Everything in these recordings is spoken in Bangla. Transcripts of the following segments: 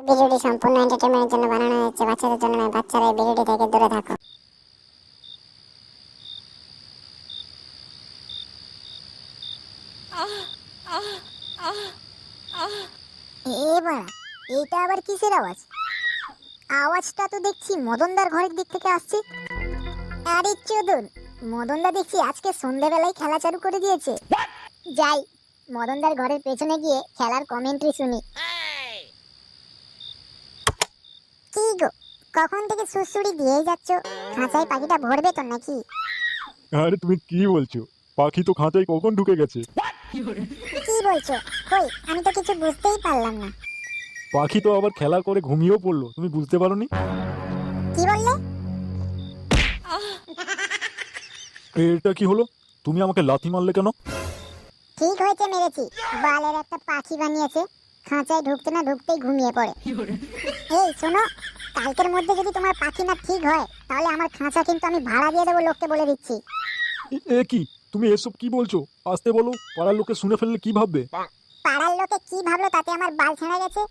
ভিডিওটি সম্পূর্ণ এন্টারটেইনমেন্টের জন্য বানানো হয়েছে, বাচ্চাদের জন্য নয়। বাচ্চারা এই ভিডিওটি থেকে দূরে থাকো। এবার এটা আবার কিসের আওয়াজ? আওয়াজটা তো দেখছি মদনদার ঘরের দিক থেকে আসছে। আরে চোদন, মদনদা দেখছি আজকে সন্ধ্যাবেলায় খেলা চালু করে দিয়েছে। যাই মদনদার ঘরের পেছনে গিয়ে খেলার কমেন্ট্রি শুনি। কি গো, কখন থেকে সুড়সুড়ি দিয়েই যাচ্ছ? খাঁচায় পাখিটা ভরবে তো নাকি? আরে তুমি কি বলছো? পাখি তো খাঁচায় কখন ঢুকে গেছে। কি বলছো? কই, আমি তো কিছু বুঝতেই পারলাম না। পাখি তো আবার খেলা করে ঘুমিয়েও পড়লো, তুমি বুঝতে পারোনি? কি বললে? এটা কি হলো? তুমি আমাকে লাথি মারলে কেন? ঠিক হয়েছে, মেরেছি। বালের একটা পাখি বানিয়েছে, খাঁচায় ঢুকতে না ঢুকতেই ঘুমিয়ে পড়ে। এই শোনো, কালকের মধ্যে যদি তোমার পাখি না ঠিক হয় তাহলে আমার খাঁচা কিন্তু আমি ভাড়া দিয়ে দেবো, লোককে বলে দিচ্ছি। এ কি, তুমি এসব কি বলছো? আসতে বলো, পাড়ার লোকে শুনে ফেললে কি ভাববে? পাড়ার লোকে কি ভাবলো তাতে আমার বাল ছেঁড়া গেছে।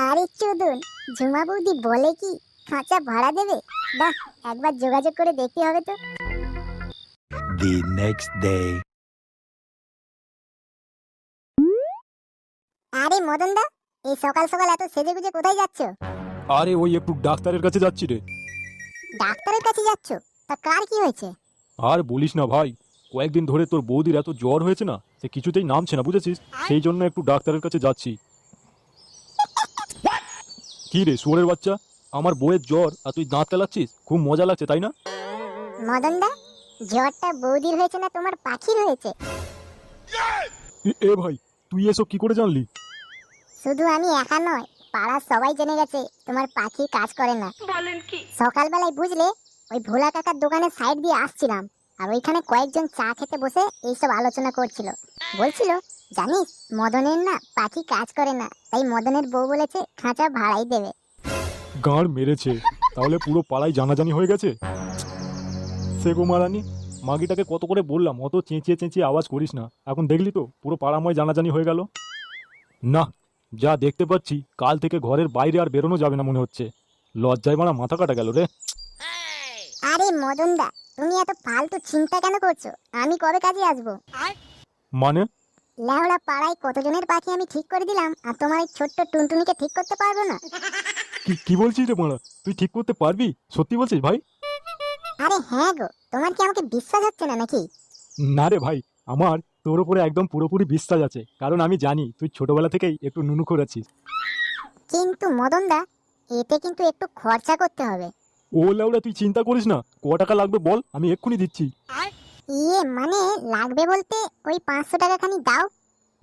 আরে চোদন, ঝুমা বৌদি বলে কি খাঁচা ভাড়া দেবে? বাহ, একবার যোগাযোগ করে দেখতে হবে তো। The next day. আরে মদনদা, এই সকাল সকাল এত সেজে গুজে কোথায় যাচ্ছ? আরে ওই একটু ডাক্তারের কাছে যাচ্ছি রে। ডাক্তারের কাছে যাচ্ছ? তা কার কি হয়েছে? আর বলিস না ভাই, কয়েকদিন ধরে তোর বৌদির এত জ্বর হয়েছে না, সে কিছুতেই নামছে না, বুঝেছিস? সেই জন্য একটু ডাক্তারের কাছে যাচ্ছি। কি রে শুয়োরের বাচ্চা, আমার বউয়ের জ্বর আর তুই দাঁত কেলাচ্ছিস? খুব মজা লাগছে তাই না? মদনদা, জ্বরটা বৌদির হয়েছে না তোমার পাখির হয়েছে? এ ভাই, তুই এসব কি করে জানলি? শুধু আমি একা নয়, পাড়ার সবাই জেনে গেছে তোমার পাখি কাজ করে না। সকালবেলায় বুঝলে, ওই ভোলা কাকার দোকানের সাইড দিয়ে আসছিলাম, আর ওইখানে কয়েকজন চা খেতে বসে এইসব আলোচনা করছিল। বলছিল, জানিস মদনের না পাখি কাজ করে না, তাই মদনের বউ বলেছে খাঁচা ভাড়াই দেবে। গাঁড় মেরেছে, তাহলে পুরো পাড়ায় জানাজানি হয়ে গেছে। সে গো মারানি, মাগিটাকে কত করে বললাম অত চেঁচিয়ে চেঁচিয়ে আওয়াজ করিস না, এখন দেখলি তো পুরো পাড়াময় জানাজানি হয়ে গেল। না, যা দেখতে পাচ্ছি কাল থেকে ঘরের বাইরে আর বেরোনো যাবে না মনে হচ্ছে। লজ্জায় মারা মাথা কাটা গেল রে। আরে মদনদা, তুমি এত ফালতু চিন্তা কেন করছো? আমি কবে কাজে আসবো? মানে? লেওড়া, পাড়ায় কতজনের পাখি আমি ঠিক করে দিলাম, আর তোমার এই ছোট্ট টুনটুনিকে ঠিক করতে পারবো না? কি কি বলছিস রে মারা? তুই ঠিক করতে পারবি? সত্যি বলছিস ভাই? আরে হ্যাঁ গো, তোমার কি আমাকে বিশ্বাস হচ্ছে না নাকি? না রে ভাই, আমার তোর উপরে একদম পুরোপুরি বিশ্বাস আছে, কারণ আমি জানি তুই ছোটবেলা থেকেই একটু নুনু করেছিস। কিন্তু মদনদা, এতে কিন্তু একটু খরচা করতে হবে। ও লাউড়া, তুই চিন্তা করিস না, ক টাকা লাগবে বল, আমি এক্ষুনি দিচ্ছি। ইয়ে মানে, লাগবে বলতে ওই 500 টাকা খানি দাও।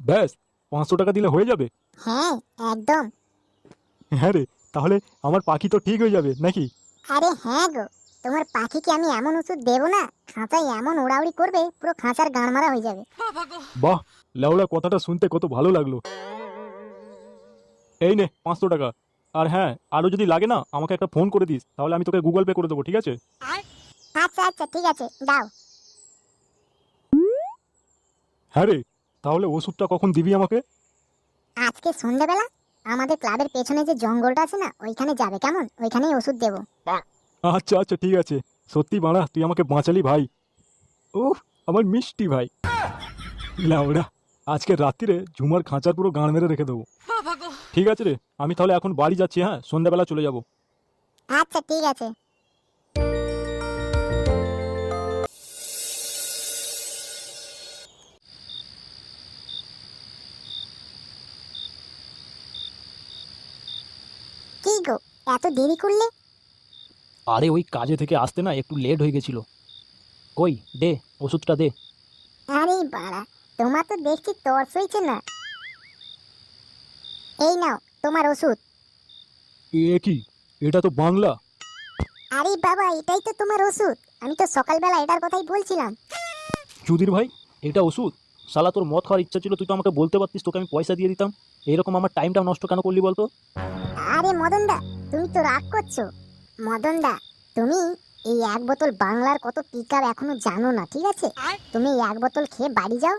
ব্যাস, 500 টাকা দিলে হয়ে যাবে? হ্যাঁ, একদম। হ্যাঁ রে, তাহলে আমার পাখি তো ঠিক হয়ে যাবে নাকি? আরে হ্যাঁ গো, তোমার পাখিকে আমি এমন ওষুধ দেবো না, খাঁচায় এমন ওড়াউড়ি করবে পুরো খাঁচার গান মারা হয়ে যাবে। বাহ, লাউড়া কথাটা শুনতে কত ভালো লাগলো। এই নে 500 টাকা। আর হ্যাঁ, আরো যদি লাগে না আমাকে একটা ফোন করে দিস, তাহলে আমি তোকে গুগল পে করে দেবো, ঠিক আছে? আচ্ছা আচ্ছা, ঠিক আছে, দাও। হ্যাঁ রে, তাহলে ওষুধটা কখন দিবি আমাকে? আজকে সন্ধ্যাবেলা আমাদের ক্লাবের পেছনে যে জঙ্গলটা আছে না, ওইখানে যাবে, কেমন? ওইখানেই ওষুধ দেবো। আচ্ছা আচ্ছা, ঠিক আছে। সত্যি বাড়া, তুই আমাকে বাঁচালি ভাই। ওহ, আমার মিষ্টি ভাই। লাউড়া, আজকে রাত্রিরে ঝুমার খাঁচার পুরো গান মেরে রেখে দেবো। ঠিক আছে রে, আমি তাহলে এখন বাড়ি যাচ্ছি, হ্যাঁ সন্ধ্যাবেলা চলে যাবো। আচ্ছা ঠিক আছে। কি গো, এত দেরি করলে? আরে ওই কাজে থেকে আসতে না একটু লেট হয়ে গেছিল। কই দে, ওষুধটা দে। আরে বাড়া, তোমার তো দেখছি তর্স হয়েছে না। এই নাও তোমার ওষুধ। এ কি, এটা তো বাংলা। আরে বাবা, এটাই তো তোমার ওষুধ, আমি তো সকালবেলা এটার কথাই বলছিলাম। চুদির ভাই, এটা ওষুধ? শালা তোর মদ খাওয়ার ইচ্ছা ছিল, তুই তো আমাকে বলতে পারতিস, তোকে আমি পয়সা দিয়ে দিতাম। এরকম আমার টাইমটা নষ্ট কেন করলি বলতো? আরে মদনদা, তুমি তো রাগ করছো। মদনদা, তুমি এই 1 বোতল বাংলার কত পিকআপ এখনো জানো না, ঠিক আছে? তুমি এই 1 বোতল খেয়ে বাড়ি যাও,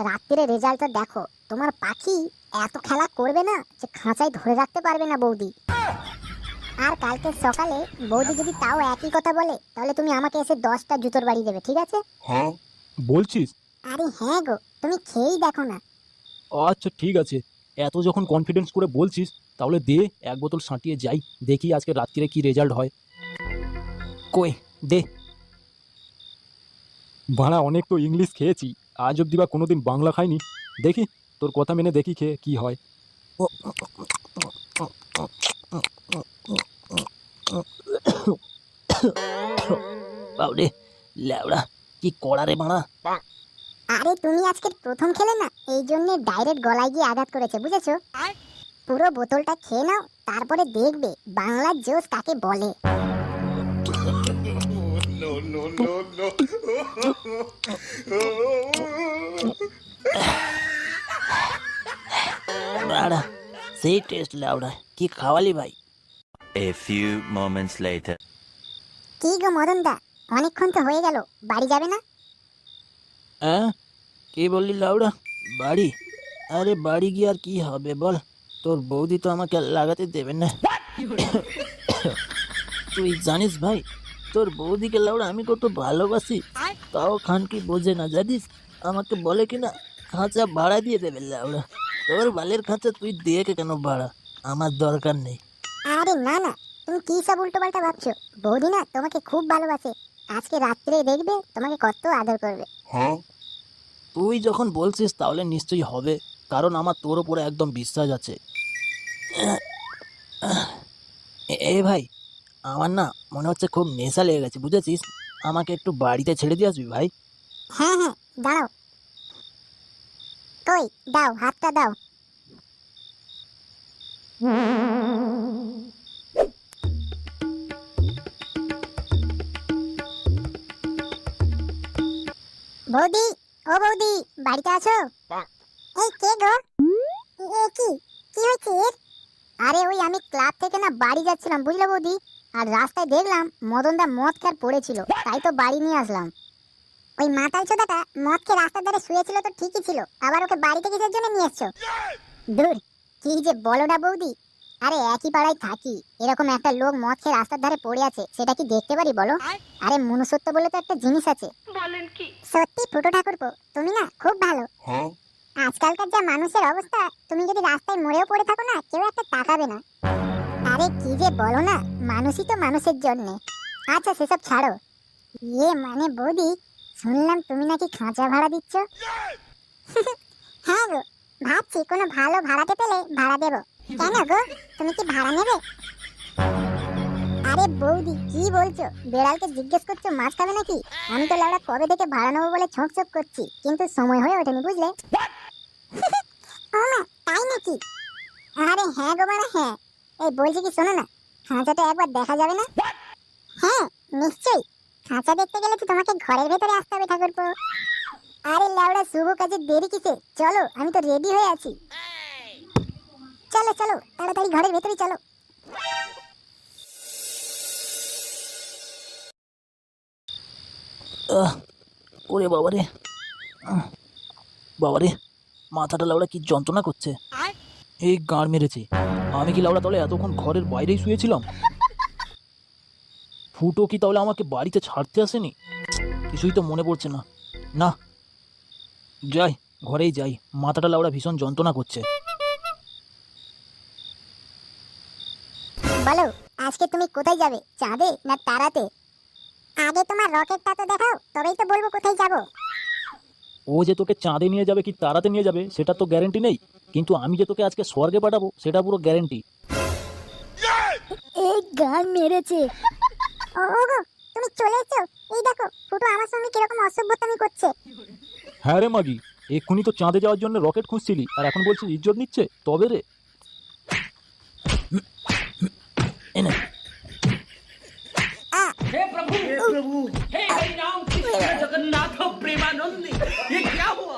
রাত্রিরে রেজাল্টটা দেখো, তোমার পাখি এত খেলা করবে না যে খাঁচায় ধরে রাখতে পারবে না বৌদি। আর কালকে সকালে বৌদি যদি তাও একই কথা বলে তাহলে তুমি আমাকে এসে 10টা জুতোর বাড়ি দেবে, ঠিক আছে? বলছিস? আরে হ্যাঁ গো, তুমি খেয়েই দেখো না। আচ্ছা ঠিক আছে, এত যখন কনফিডেন্স করে বলছিস তাহলে দে, এক বোতল সাঁটিয়ে যাই, দেখি আজকে রাত্রিরে কি রেজাল্ট হয়। কই দে। ভাড়া অনেক তো ইংলিশ খেয়েছি, আজ অব্দি বা কোনোদিন বাংলা খাইনি। দেখি তোর কথা মেনে দেখি খেয়ে কি হয়। বাবরে ল্যাবড়া, কি করা রে বাড়া। আরে তুমি আজকে প্রথম খেলে না, এই জন্য ডাইরেক্ট গলায় গিয়ে আঘাত করেছে, বুঝেছো? পুরো বোতলটা খেয়ে নাও, তারপরে দেখবে বাংলার জোশ কাকে বলে। বাড়া সেই টেস্ট ল্যাবড়া, কি খাওয়ালি ভাই। A few moments later. কি গো মদন দা, অনেকক্ষণ তো হয়ে গেল, বাড়ি যাবে না? হ্যাঁ কি বললি লাউড়া, বাড়ি? আরে বাড়ি গিয়ে আর কি হবে বল, তোর বৌদি তো আমাকে লাগাতে দেবে না। তুই জানিস ভাই, তোর বৌদিকে লাউড়া আমি কত ভালোবাসি, তাও খানকি বোঝে না জানিস। আমাকে বলে কিনা খাঁচা ভাড়া দিয়ে দেবে লাউড়া। তোর বালের খাঁচা তুই দিয়ে কেন ভাড়া, আমার দরকার নেই। আরে না না, তুমি কি সব উল্টো পাল্টা ভাবছো? বৌদি না তোমাকে খুব ভালোবাসে, আজকে রাত্রে দেখবে তোমাকে কত আদর করবে। তুই যখন বলছিস তাহলে নিশ্চয়ই হবে, কারণ আমার তোর উপরে একদম বিশ্বাস আছে। এ ভাই, আমার না মনে হচ্ছে খুব নেশা লেগে গেছে, বুঝেছিস? আমাকে একটু বাড়িতে ছেড়ে দিয়ে আসবি ভাই। হ্যাঁ হ্যাঁ, দাঁড়াও। কই দাও, হাতটা দাও। বৌদি, ও বৌদি, বাড়িতে আছো? এই কে গো? এ কি কি হয়েছে এর? আরে ওই আমি ক্লাব থেকে না বাড়ি যাচ্ছিলাম, বুঝলে বৌদি, আর রাস্তায় দেখলাম মদনদা মদ খেয়ে পড়েছিল, তাই তো বাড়ি নিয়ে আসলাম। ওই মাতাল ছোটাটা মদ খেয়ে রাস্তার ধারে শুয়েছিল তো ঠিকই ছিল, আবার ওকে বাড়িতে কিসের জন্য নিয়ে এসছো? দূর, কি যে বলো না বৌদি। আরে একই পাড়ায় থাকি, এরকম একটা লোক মদ খেয়ে রাস্তার ধারে পড়ে আছে, সেটা কি দেখতে পারি বলো? আরে মনুষ্যত্ব বলে তো একটা জিনিস আছে। সত্যি ফুটো ঠাকুরপো, তুমি না খুব ভালো। আজকালকার যা মানুষের অবস্থা, তুমি যদি রাস্তায় মরেও পড়ে থাকো না, কেউ একটা তাকাবে না। আরে কি যে বলো না, মানুষই তো মানুষের জন্য। আচ্ছা সেসব ছাড়ো, ইয়ে মানে বৌদি, শুনলাম তুমি নাকি খাঁচা ভাড়া দিচ্ছ। হ্যাঁ গো, ভাবছি কোনো ভালো ভাড়াতে পেলে ভাড়া দেবো। কেন গো, তুমি কি ভাড়া নেবে? আরে বৌদি কি বলছো, বেড়ালকে জিজ্ঞেস করছো মাছ খাবে নাকি? আমি তো লাউড়া কবে থেকে ভাড়া নেবো বলে ছোঁক করছি, কিন্তু সময় হয়ে ওঠেনি, বুঝলে? ও মা, তাই নাকি? আরে হ্যাঁ গো মানে হ্যাঁ। এই বলছি কি শোনো না, খাঁচাটা একবার দেখা যাবে না? হ্যাঁ নিশ্চয়ই, খাঁচা দেখতে গেলে তো তোমাকে ঘরের ভেতরে আসতে হবে ঠাকুরপো। আরে লাউড়া শুভ কাজে দেরি কিসে, চলো আমি তো রেডি হয়ে আছি। চলো চলো তাড়াতাড়ি ঘরের ভেতরে চলো। ওরে বাবারে, বাবারে মাথাটা লাউড়া কি যন্ত্রণা করছে, এই গাঁড় মেরেছে। আমি কি লাউড়া তাহলে এতক্ষণ ঘরের বাইরেই শুয়েছিলাম? ফুটো কি তাহলে আমাকে বাড়িতে ছাড়তে আসেনি? কিছুই তো মনে পড়ছে না। না যাই, ঘরেই যাই, মাথাটা লাউড়া ভীষণ যন্ত্রণা করছে। বলো, আজকে তুমি কোথায় যাবে, চাঁদে না তারাতে? আগে তোমার রকেটটা তো দেখাও, তবেই তো বলবো কোথায় যাব। ও যে তোকে চাঁদে নিয়ে যাবে কি তারাতে নিয়ে যাবে সেটা তো গ্যারেন্টি নেই, কিন্তু আমি যে তোকে আজকে স্বর্গে পাঠাবো সেটা পুরো গ্যারেন্টি। এই গান মেরেছে। ওগো, তুমি চলে এসেছো? এই দেখো ফুটো আমার সঙ্গে কিরকম অসভ্যতামি করছে। হ্যাঁ রে মাগি, এক্ষুনি তো চাঁদে যাওয়ার জন্য রকেট খুঁজছিলি, আর এখন বলছিস ইজ্জত নিচ্ছে, তবে রে। এনে हे प्रभु हे हरि राम कृष्ण जगन्नाथ प्रेमानंद, ये क्या हुआ?